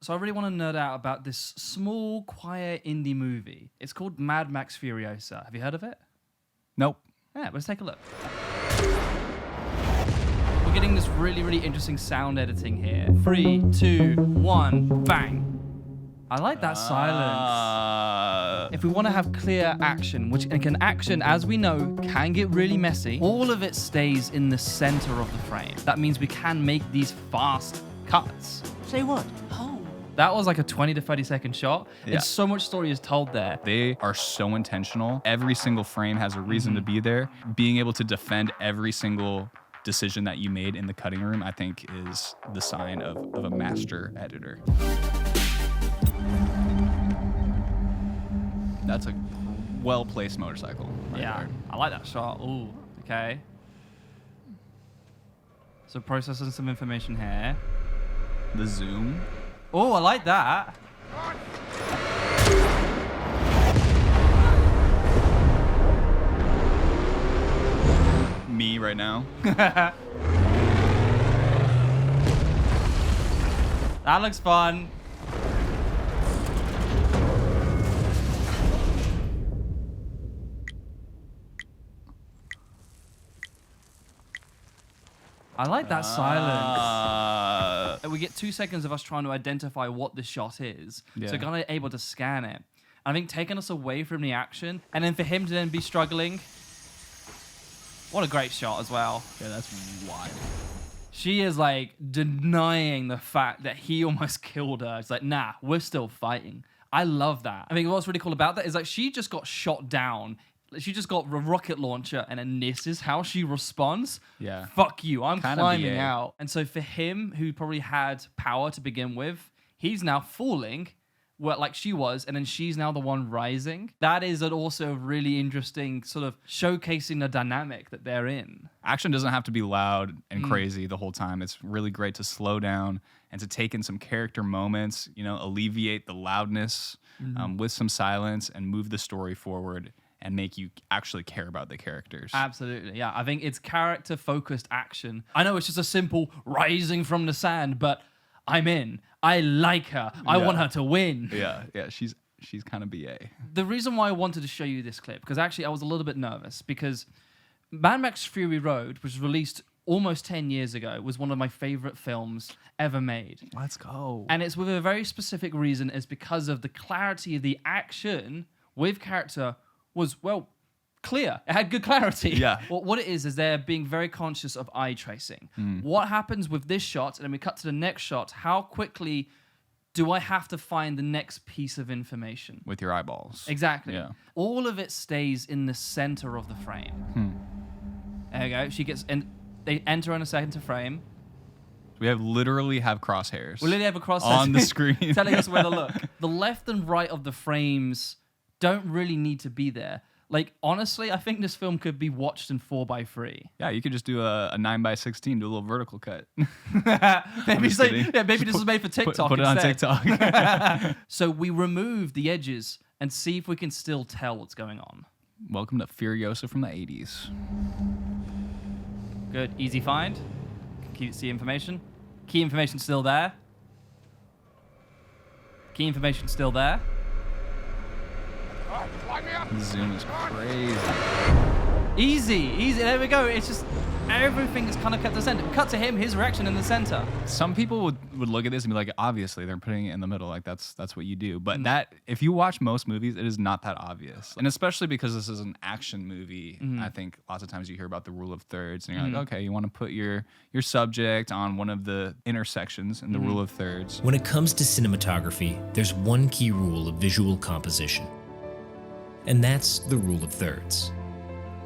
So I really want to nerd out about this small, quiet indie movie. It's called Mad Max Furiosa. Have you heard of it? Nope. Yeah, let's take a look. We're getting this really, really interesting sound editing here. 3, 2, 1, bang. I like that silence. If we want to have clear action, which can action, as we know, can get really messy, all of it stays in the center of the frame. That means we can make these fast cuts. Say what? Oh. That was like a 20 to 30 second shot. Yeah. And so much story is told there. They are so intentional. Every single frame has a reason to be there. Being able to defend every single decision that you made in the cutting room, I think, is the sign of a master editor. That's a well-placed motorcycle. Right there. I like that shot. Ooh, okay. So processing some information here. The zoom. Oh, I like that. Me right now. That looks fun. I like that silence. We get 2 seconds of us trying to identify what the shot is. Yeah. So kind of able to scan it. I think taking us away from the action, and then for him to then be struggling. What a great shot as well. Yeah, that's wild. She is like denying the fact that he almost killed her. It's like, nah, we're still fighting. I love that. I think what's really cool about that is like she just got shot down. She just got a rocket launcher, and then this is how she responds. Yeah. Fuck you, I'm Kinda climbing BA. out. And so for him, who probably had power to begin with, he's now falling like she was, and then she's now the one rising. That is also really interesting sort of showcasing the dynamic that they're in. Action doesn't have to be loud and crazy the whole time. It's really great to slow down and to take in some character moments, alleviate the loudness with some silence and move the story forward and make you actually care about the characters. Absolutely, yeah. I think it's character-focused action. I know it's just a simple rising from the sand, but I'm in. I like her. I want her to win. Yeah, she's kind of BA. The reason why I wanted to show you this clip, because actually I was a little bit nervous, because Mad Max Fury Road was released almost 10 years ago, was one of my favorite films ever made. Let's go. And it's with a very specific reason, is because of the clarity of the action with character was, well, clear. It had good clarity. Yeah. Well, what it is they're being very conscious of eye tracing. What happens with this shot, and then we cut to the next shot, how quickly do I have to find the next piece of information? With your eyeballs. Exactly. Yeah. All of it stays in the center of the frame. There you go. She gets, and they enter in a center frame. We literally have crosshairs. We literally have a crosshair on the screen. telling us where to look. The left and right of the frames don't really need to be there. Like, honestly, I think this film could be watched in 4:3. Yeah, you could just do a 9:16, do a little vertical cut. maybe just kidding. maybe this was made for TikTok. Put it on instead. TikTok. So we remove the edges and see if we can still tell what's going on. Welcome to Furiosa from the 80s. Good, easy find. See information. Key information still there. Key information still there. The zoom is crazy. Easy. There we go. It's just everything is kind of kept to the center. Cut to him, his reaction in the center. Some people would look at this and be like, obviously they're putting it in the middle, like that's what you do. But that, if you watch most movies, it is not that obvious. And especially because this is an action movie, I think lots of times you hear about the rule of thirds, and you're like, okay, you want to put your subject on one of the intersections in the rule of thirds. When it comes to cinematography, there's one key rule of visual composition, and that's the rule of thirds.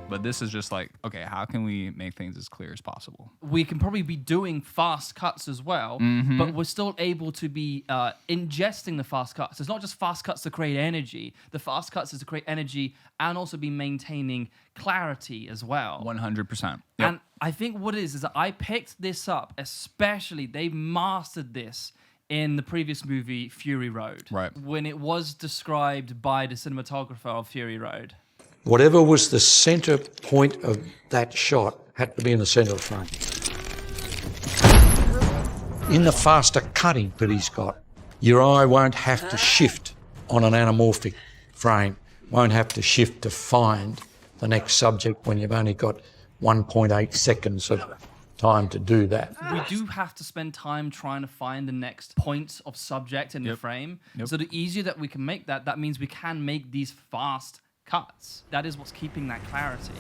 But this is just like, okay, how can we make things as clear as possible? We can probably be doing fast cuts as well, but we're still able to be ingesting the fast cuts. It's not just fast cuts to create energy. The fast cuts is to create energy and also be maintaining clarity as well. 100%. Yep. And I think what it is that I picked this up, especially, they mastered this in the previous movie, Fury Road. Right. When it was described by the cinematographer of Fury Road. Whatever was the centre point of that shot had to be in the centre of the frame. In the faster cutting that he's got, Your eye won't have to shift on an anamorphic frame, won't have to shift to find the next subject when you've only got 1.8 seconds of time to do that. We do have to spend time trying to find the next point of subject in the frame. So the easier that we can make that, that means we can make these fast cuts. That is what's keeping that clarity.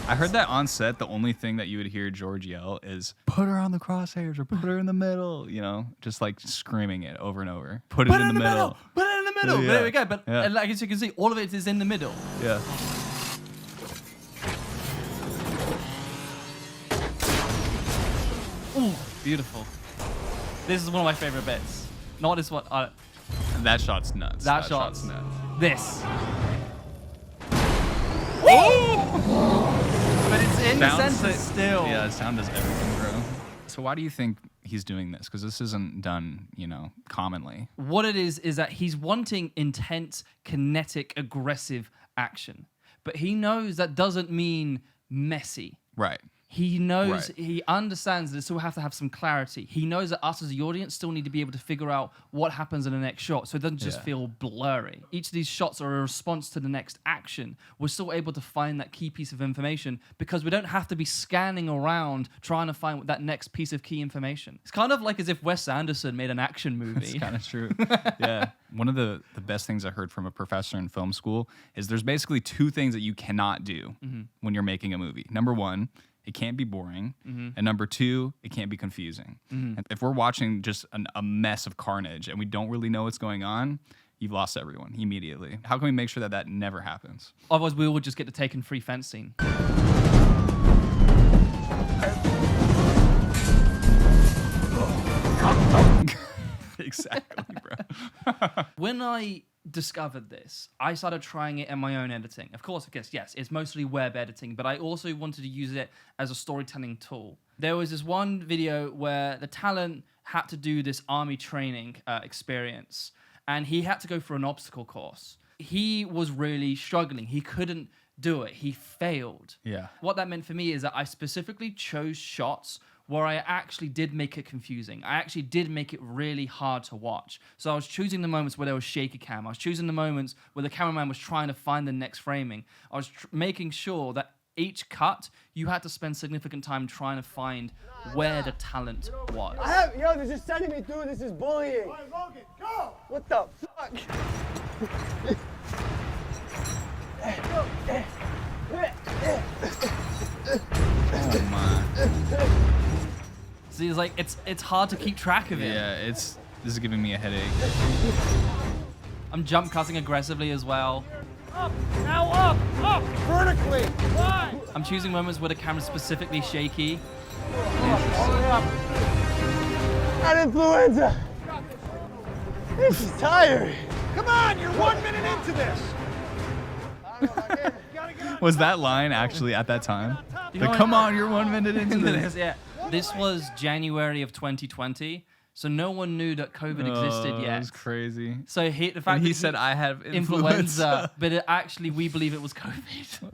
I heard that on set, the only thing that you would hear George yell is, put her on the crosshairs or put her in the middle, you know, just like screaming it over and over. Put it in the middle. Put it in the middle. Yeah. There we go. But Yeah. like as you can see, all of it is in the middle. Yeah. Ooh, beautiful. This is one of my favorite bits. Not this one. That shot's nuts. That shot's nuts. This. But it's in the center still. Yeah, sound does everything, bro. So why do you think he's doing this? Because this isn't done, you know, commonly. What it is that he's wanting intense, kinetic, aggressive action. But he knows that doesn't mean messy. Right. He knows, Right. he understands that it still have to have some clarity. He knows that us as the audience still need to be able to figure out what happens in the next shot, so it doesn't just feel blurry. Each of these shots are a response to the next action. We're still able to find that key piece of information because we don't have to be scanning around trying to find that next piece of key information. It's kind of like as if Wes Anderson made an action movie. It's kind of true. Yeah. One of the best things I heard from a professor in film school is there's basically two things that you cannot do when you're making a movie. Number one, it can't be boring. And number two, it can't be confusing. And if we're watching just a mess of carnage and we don't really know what's going on, you've lost everyone immediately. How can we make sure that that never happens? Otherwise, we will just get the taken free fence scene. Exactly, bro. When I discovered this, I started trying it in my own editing. Of course, I guess, yes, it's mostly web editing, but I also wanted to use it as a storytelling tool. There was this one video where the talent had to do this army training experience, and he had to go through an obstacle course. He was really struggling. He couldn't do it. He failed. Yeah. What that meant for me is that I specifically chose shots where I actually did make it confusing. I actually did make it really hard to watch. So I was choosing the moments where there was shaky cam. I was choosing the moments where the cameraman was trying to find the next framing. I was making sure that each cut, you had to spend significant time trying to find where the talent was. Yo, they're just sending me through. This is bullying. All right, Logan, go! What the fuck? Oh, my. See, it's like, it's hard to keep track of it. Yeah, this is giving me a headache. I'm jump cutting aggressively as well. Up, now up, vertically. Why? I'm choosing moments where the camera's specifically shaky. Got influenza. This is tiring. Come on, you're 1 minute into this. Was that line actually at that time? You know Like, what? come on, you're 1 minute into this. Yeah. This was January of 2020, so no one knew that COVID existed That yet. was crazy. So the fact He that said, I have influenza, but actually we believe it was COVID.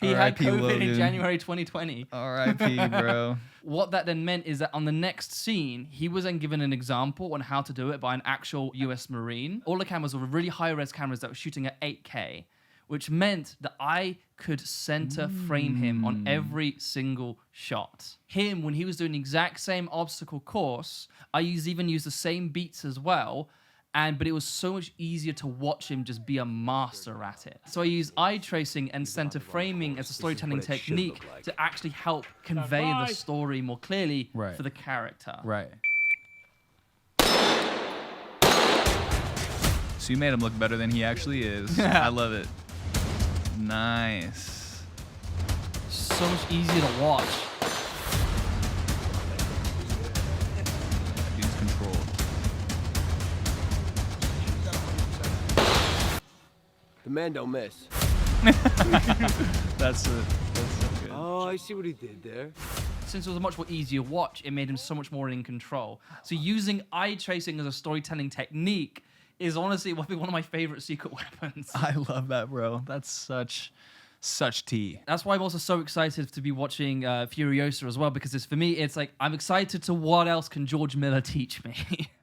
He had R.I.P. COVID in Logan. January 2020. R.I.P., bro. What that then meant is that on the next scene, he was then given an example on how to do it by an actual US Marine. All the cameras were really high-res cameras that were shooting at 8K, which meant that I could center frame him on every single shot. Him, when he was doing the exact same obstacle course, I even used the same beats as well, but it was so much easier to watch him just be a master at it. So I used eye tracing and center framing as a storytelling technique to actually help convey the story more clearly for the character. Right. So you made him look better than he actually is. I love it. Nice. So much easier to watch. Dude's controlled. The man don't miss. That's so good. Oh, I see what he did there. Since it was a much more easier watch, it made him so much more in control. So using eye tracing as a storytelling technique is honestly one of my favorite secret weapons. I love that, bro. That's such such tea. That's why I'm also so excited to be watching Furiosa as well, because for me, it's like, I'm excited to what else can George Miller teach me?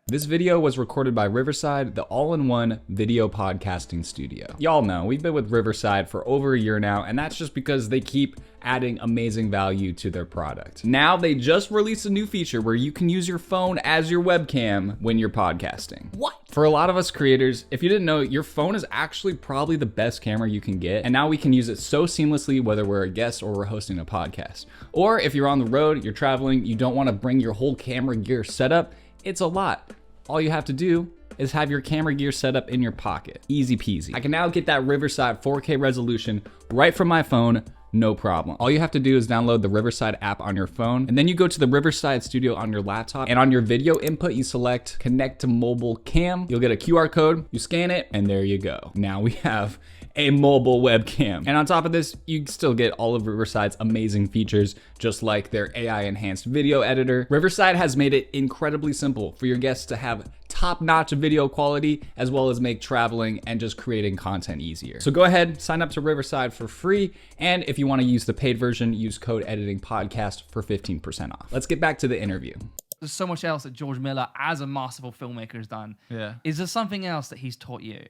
This video was recorded by Riverside, the all-in-one video podcasting studio. Y'all know, we've been with Riverside for over a year now, and that's just because they keep adding amazing value to their product. Now they just released a new feature where you can use your phone as your webcam when you're podcasting. What? For a lot of us creators, if you didn't know, your phone is actually probably the best camera you can get, and now we can use it so seamlessly whether we're a guest or we're hosting a podcast. Or if you're on the road, you're traveling, you don't want to bring your whole camera gear setup, it's a lot. All you have to do is have your camera gear set up in your pocket. Easy peasy. I can now get that Riverside 4K resolution right from my phone, no problem. All you have to do is download the Riverside app on your phone, and then you go to the Riverside Studio on your laptop, and on your video input, you select connect to mobile cam. You'll get a QR code, you scan it, and there you go. Now we have a mobile webcam. And on top of this, you still get all of Riverside's amazing features, just like their AI enhanced video editor. Riverside has made it incredibly simple for your guests to have top-notch video quality, as well as make traveling and just creating content easier. So go ahead, sign up to Riverside for free. And if you want to use the paid version, use code editingpodcast for 15% off. Let's get back to the interview. There's so much else that George Miller, as a masterful filmmaker, has done. Yeah. Is there something else that he's taught you?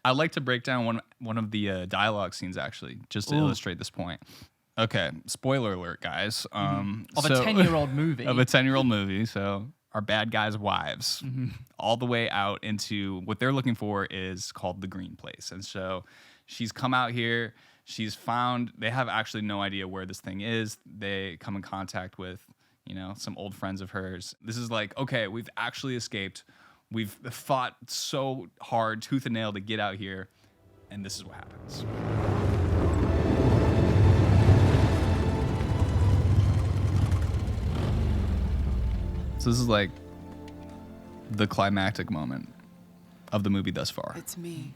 I'd like to break down one of the dialogue scenes, actually, just to illustrate this point. Okay, spoiler alert, guys. Of a 10-year-old movie. Of a 10-year-old movie, so our bad guys' wives, all the way out into what they're looking for is called the Green Place. And so she's come out here, she's found, they have actually no idea where this thing is. They come in contact with, some old friends of hers. This is like, okay, we've actually escaped. We've fought so hard, tooth and nail, to get out here, and this is what happens. So this is like the climactic moment of the movie thus far. It's me.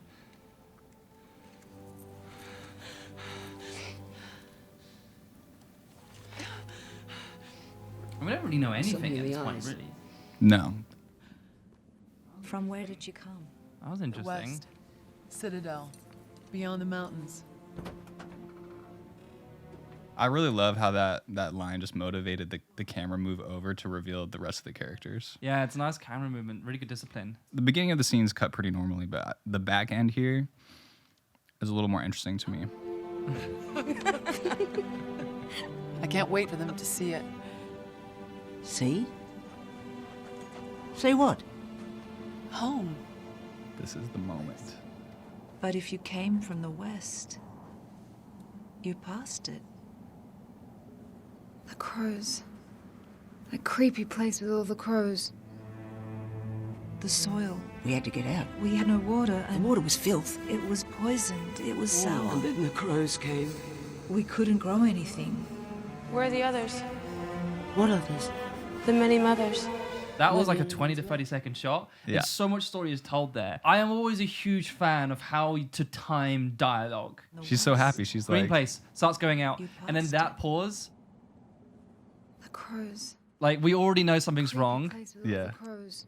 We don't really know anything Something at in this the point, eyes. really. No. From where did you come? That was The interesting. west. Citadel. Beyond the mountains. I really love how that line just motivated the camera move over to reveal the rest of the characters. Yeah, it's a nice camera movement, really good discipline. The beginning of the scene's cut pretty normally, but the back end here is a little more interesting to me. I can't wait for them to see it. See? See what? Home. This is the moment. But if you came from the west, you passed it. The crows. That creepy place with all the crows. The soil. We had to get out. We had no water, The and water was filth. it was poisoned. It was sour. And then the crows came. We couldn't grow anything. Where are the others? What others? The many mothers. That was like a 20 to 30 second shot. Yeah. And so much story is told there. I am always a huge fan of how to time dialogue. She's so happy. She's Green like, place starts going out, You and then passed that it. pause, The crows. like we already know something's Creepy wrong. place with all Yeah. the crows.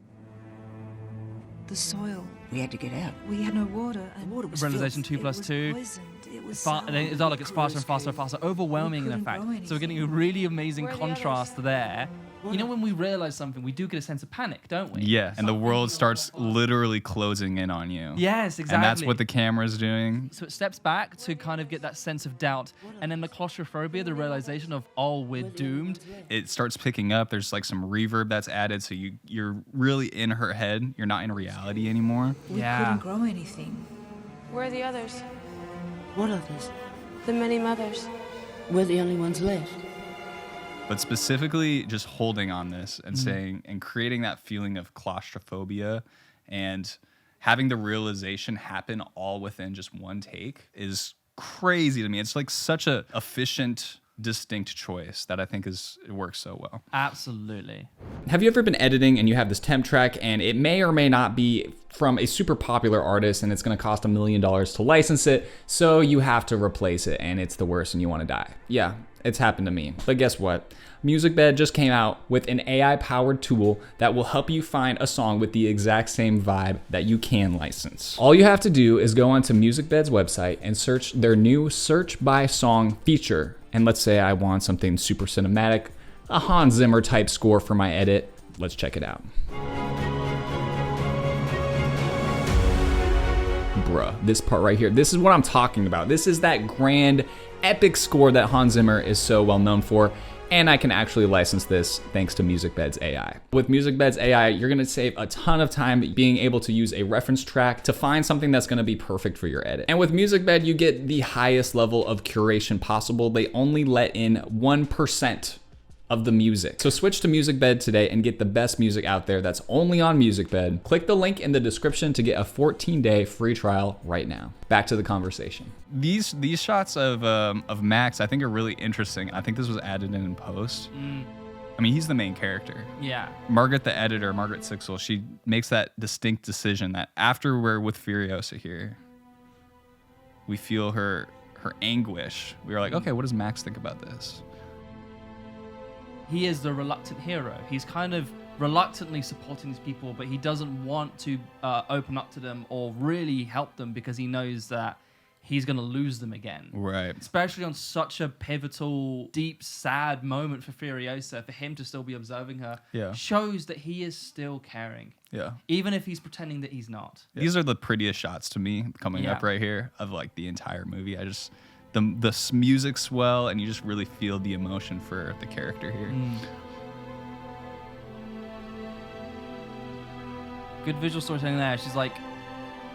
The soil. We had to get out. We had no water, The and water was Realization filth. 2 plus it was 2. poisoned. It was Far, sour. then the dialogue gets faster and faster and faster, overwhelming in couldn't effect. grow So we're getting a anything. really amazing Where are the others? contrast there. You know, when we realize something, we do get a sense of panic, don't we? yeah, and the world starts literally closing in on you. Yes, exactly. And that's what the camera's doing. So it steps back to kind of get that sense of doubt, and then the claustrophobia, the realization of, oh, we're doomed. It starts picking up. There's like some reverb that's added, so you're really in her head. You're not in reality anymore. We Yeah. couldn't grow anything. Where are the others? What others? The many mothers. We're the only ones left. But specifically just holding on this and saying and creating that feeling of claustrophobia and having the realization happen all within just one take is crazy to me. It's like such a efficient distinct choice that I think it works so well. Absolutely. Have you ever been editing and you have this temp track and it may or may not be from a super popular artist and it's going to cost $1 million to license it, so you have to replace it and it's the worst and you want to die? Yeah, it's happened to me. But guess what? MusicBed just came out with an AI-powered tool that will help you find a song with the exact same vibe that you can license. All you have to do is go onto MusicBed's website and search their new Search by Song feature. And let's say I want something super cinematic, a Hans Zimmer type score for my edit. Let's check it out. Bruh, this part right here, this is what I'm talking about. This is that grand, epic score that Hans Zimmer is so well known for. And I can actually license this thanks to MusicBed's AI. With MusicBed's AI, you're gonna save a ton of time being able to use a reference track to find something that's gonna be perfect for your edit. And with MusicBed, you get the highest level of curation possible. They only let in 1% of the music. So switch to MusicBed today and get the best music out there that's only on MusicBed. Click the link in the description to get a 14-day free trial right now. Back to the conversation. These shots of Max, I think, are really interesting. I think this was added in post. I mean, he's the main character. Yeah. Margaret, the editor, Margaret Sixel, she makes that distinct decision that after we're with Furiosa here, we feel her anguish. We were like, okay, what does Max think about this? He is the reluctant hero. He's kind of reluctantly supporting these people, but he doesn't want to open up to them or really help them because he knows that he's going to lose them again. Right. Especially on such a pivotal, deep, sad moment for Furiosa, for him to still be observing her, shows that he is still caring. Yeah. Even if he's pretending that he's not. These are the prettiest shots to me coming up right here of like the entire movie. The music swell, and you just really feel the emotion for the character here. Good visual storytelling there. She's like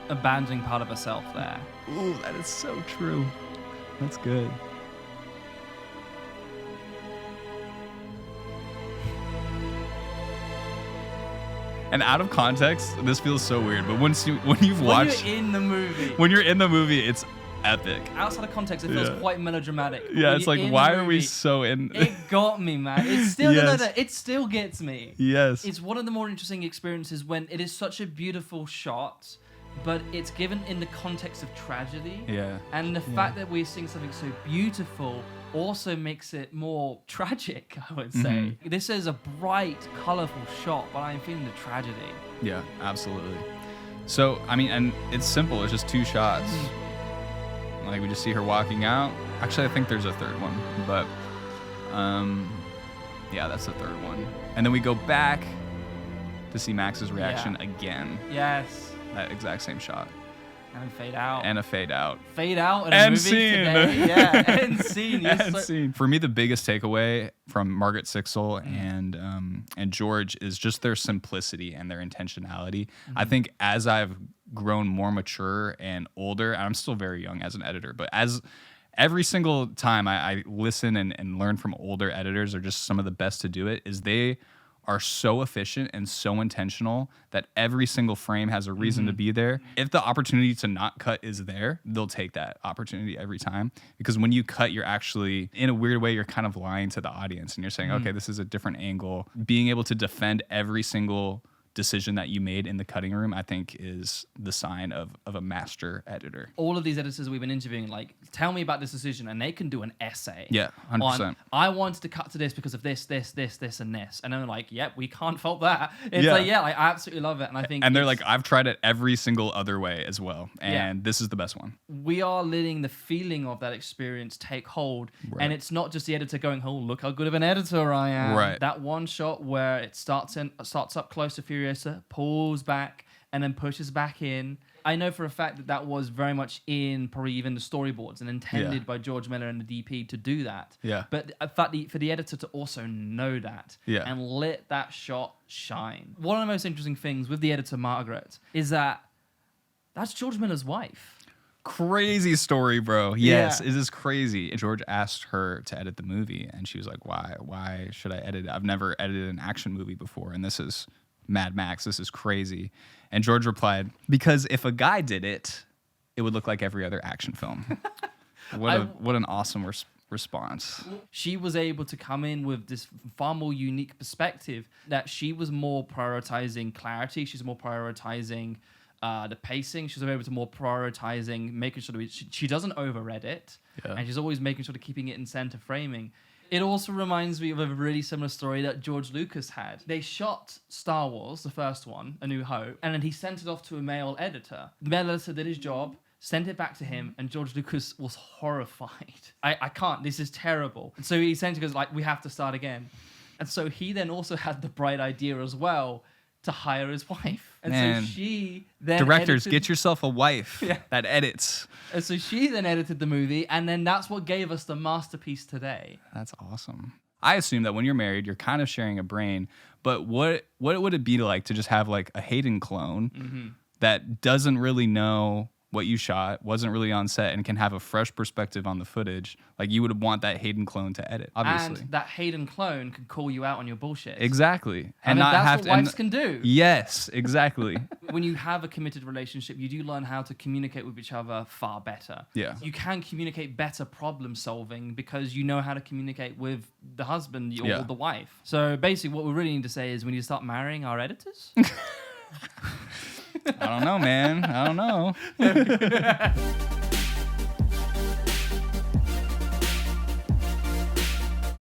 abandoning part of herself there. Ooh, that is so true. That's good. And out of context, this feels so weird. But when you've watched, when you're in the movie, it's epic. Outside of context, it feels quite melodramatic. Yeah, it's like, why are we so in? It got me, man. It's still Yes. it still gets me. Yes. It's one of the more interesting experiences when it is such a beautiful shot, but it's given in the context of tragedy. Yeah. And the fact that we're seeing something so beautiful also makes it more tragic, I would say. This is a bright, colorful shot, but I'm feeling the tragedy. Yeah, absolutely. So, I mean, and it's simple. It's just two shots. Like, we just see her walking out. Actually, I think there's a third one, but yeah, that's the third one. And then we go back to see Max's reaction again. Yes. That exact same shot. And fade out. And a fade out. Fade out in a End movie scene. today. Yeah, end scene. End scene. For me, the biggest takeaway from Margaret Sixel and George is just their simplicity and their intentionality. I think as I've grown more mature and older, and I'm still very young as an editor, but as every single time I listen and learn from older editors, are just some of the best to do it, is they are so efficient and so intentional that every single frame has a reason to be there. If the opportunity to not cut is there, they'll take that opportunity every time. Because when you cut, you're actually, in a weird way, you're kind of lying to the audience and you're saying, okay, this is a different angle. Being able to defend every single decision that you made in the cutting room, I think, is the sign of a master editor. All of these editors we've been interviewing, like, tell me about this decision, and they can do an essay. Yeah, 100%. On, I wanted to cut to this because of this, this, and this. And I'm like, yep, we can't fault that. It's like, I absolutely love it. And I think and they're like, I've tried it every single other way as well. And this is the best one. We are letting the feeling of that experience take hold. Right. And it's not just the editor going, oh, look how good of an editor I am. Right. That one shot where it starts up close to Furiosa, pulls back, and then pushes back in. I know for a fact that was very much in probably even the storyboards and intended by George Miller and the DP to do that. Yeah. But for the editor to also know that and let that shot shine. One of the most interesting things with the editor, Margaret, is that that's George Miller's wife. Crazy story, bro. Yes, it is crazy. George asked her to edit the movie, and she was like, why should I edit it? I've never edited an action movie before, and this is Mad Max. This is crazy. And George replied, because if a guy did it, it would look like every other action film. What an awesome response. She was able to come in with this far more unique perspective that she was more prioritizing clarity. She's more prioritizing the pacing. She's able to more prioritizing making sure that she doesn't over-edit. Yeah. And she's always making sure to keeping it in center framing. It also reminds me of a really similar story that George Lucas had. They shot Star Wars, the first one, A New Hope, and then he sent it off to a male editor. The male editor did his job, sent it back to him, and George Lucas was horrified. I can't, this is terrible. And so he essentially goes like, we have to start again. And so he then also had the bright idea as well to hire his wife. And Man. so she then Directors, edited... get yourself a wife that edits. And so she then edited the movie, and then that's what gave us the masterpiece today. That's awesome. I assume that when you're married, you're kind of sharing a brain, but what would it be like to just have like a Hayden clone that doesn't really know what you shot, wasn't really on set, and can have a fresh perspective on the footage? Like, you would want that Hayden clone to edit, obviously. And that Hayden clone can call you out on your bullshit. Exactly. And not that's have what to, wives can do. Yes, exactly. When you have a committed relationship, you do learn how to communicate with each other far better. Yeah. You can communicate better problem solving because you know how to communicate with the husband or the wife. So basically what we really need to say is we need to start marrying our editors. I don't know, man. I don't know.